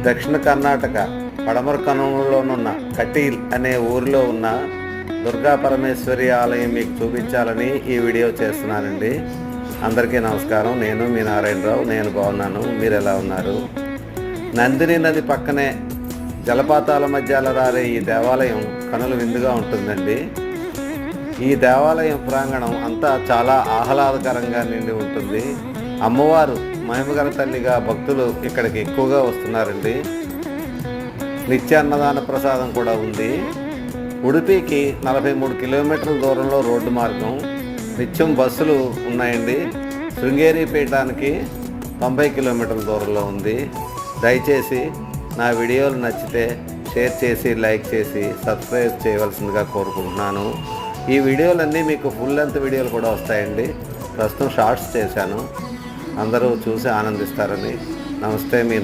దక్షిణ కర్ణాటక పడమర కనుమలోనున్న కటీల్ అనే ఊరిలో ఉన్న దుర్గా పరమేశ్వరి ఆలయం మీకు చూపించాలని ఈ వీడియో చేస్తున్నానండి. అందరికీ నమస్కారం. నేను మీ నారాయణరావు. నేను బాగున్నాను. మీరు ఎలా ఉన్నారు? నందిని నది పక్కనే జలపాతాల మధ్య అలరారే ఈ దేవాలయం కనుల విందుగా ఉంటుందండి. ఈ దేవాలయం ప్రాంగణం అంతా చాలా ఆహ్లాదకరంగా నిండి ఉంటుంది. అమ్మవారు మహిమగల తల్లిగా భక్తులు ఇక్కడికి ఎక్కువగా వస్తున్నారండి. నిత్య అన్నదాన ప్రసాదం కూడా ఉంది. ఉడిపికి 43 కిలోమీటర్ల దూరంలో రోడ్డు మార్గం, నిత్యం బస్సులు ఉన్నాయండి. శృంగేరి పీఠానికి 90 కిలోమీటర్ల దూరంలో ఉంది. దయచేసి నా వీడియోలు నచ్చితే షేర్ చేసి, లైక్ చేసి, సబ్స్క్రైబ్ చేయవలసిందిగా కోరుకుంటున్నాను. ఈ వీడియోలన్నీ మీకు ఫుల్ లెంత్ వీడియోలు కూడా వస్తాయండి. ప్రస్తుతం షార్ట్స్ చేశాను. అందరూ చూసి ఆనందిస్తారని. నమస్తే. మీ